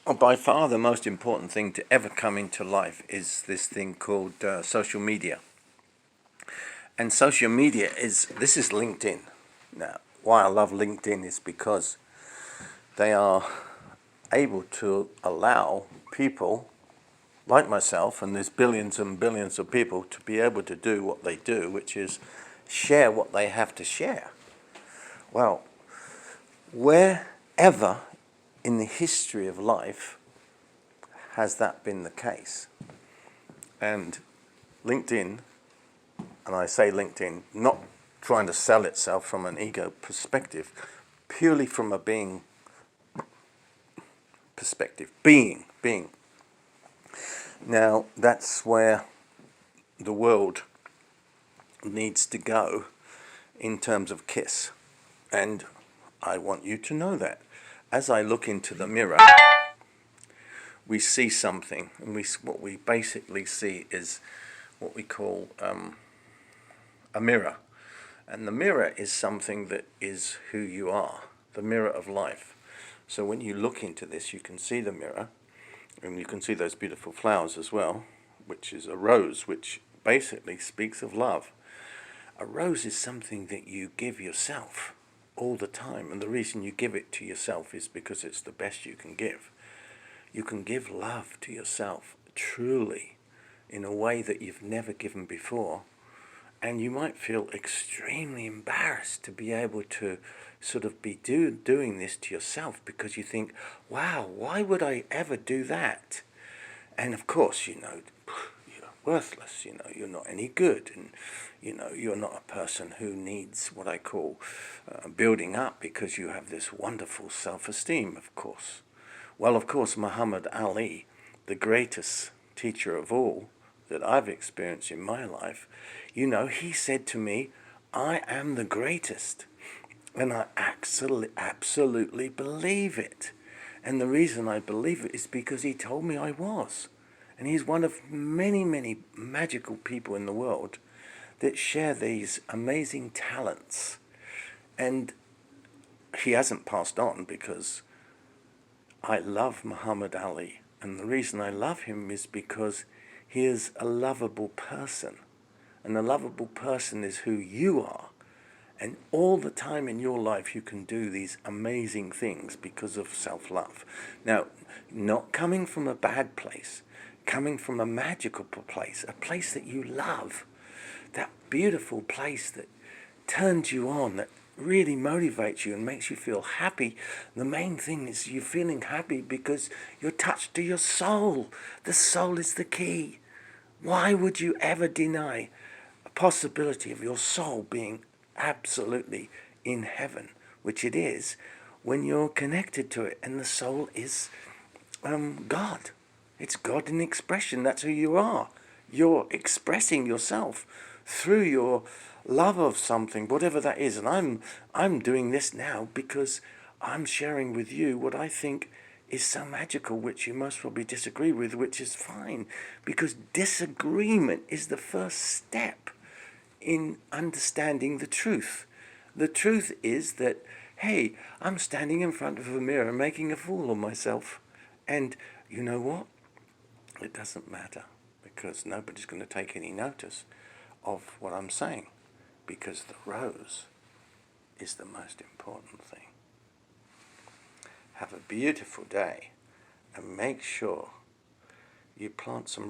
Well, by far the most important thing to ever come into life is this thing called social media. And social media this is LinkedIn. Now, why I love LinkedIn is because they are able to allow people like myself, and there's billions and billions of people, to be able to do what they do, which is share what they have to share. Well, wherever in the history of life has that been the case? And LinkedIn, and I say LinkedIn, not trying to sell itself from an ego perspective, purely from a being perspective, being. Now, that's where the world needs to go in terms of KISS. And I want you to know that. As I look into the mirror, we see something, and what we basically see is what we call a mirror. And the mirror is something that is who you are, the mirror of life. So when you look into this, you can see the mirror, and you can see those beautiful flowers as well, which is a rose, which basically speaks of love. A rose is something that you give yourself all the time, and the reason you give it to yourself is because it's the best you can give. You can give love to yourself truly in a way that you've never given before, and you might feel extremely embarrassed to be able to sort of be doing this to yourself, because you think, wow, why would I ever do that? And of course, you're worthless, you're not any good, and you're not a person who needs what I call building up, because you have this wonderful self-esteem, of course. Well, of course, Muhammad Ali, the greatest teacher of all that I've experienced in my life, he said to me, I am the greatest. And I absolutely believe it. And the reason I believe it is because he told me I was. And he's one of many, many magical people in the world that share these amazing talents. And he hasn't passed on, because I love Muhammad Ali. And the reason I love him is because he is a lovable person. And a lovable person is who you are. And all the time in your life you can do these amazing things because of self-love. Now, not coming from a bad place, coming from a magical place, a place that you love, that beautiful place that turns you on, that really motivates you and makes you feel happy. The main thing is you're feeling happy because you're touched to your soul. The soul is the key. Why would you ever deny a possibility of your soul being absolutely in heaven, which it is, when you're connected to it? And the soul is God. It's God in expression. That's who you are. You're expressing yourself through your love of something, whatever that is. And I'm doing this now because I'm sharing with you what I think is so magical, which you most probably disagree with, which is fine, because disagreement is the first step in understanding the truth. The truth is that, hey, I'm standing in front of a mirror making a fool of myself. And you know what? It doesn't matter, because nobody's going to take any notice of what I'm saying, because the rose is the most important thing. Have a beautiful day, and make sure you plant some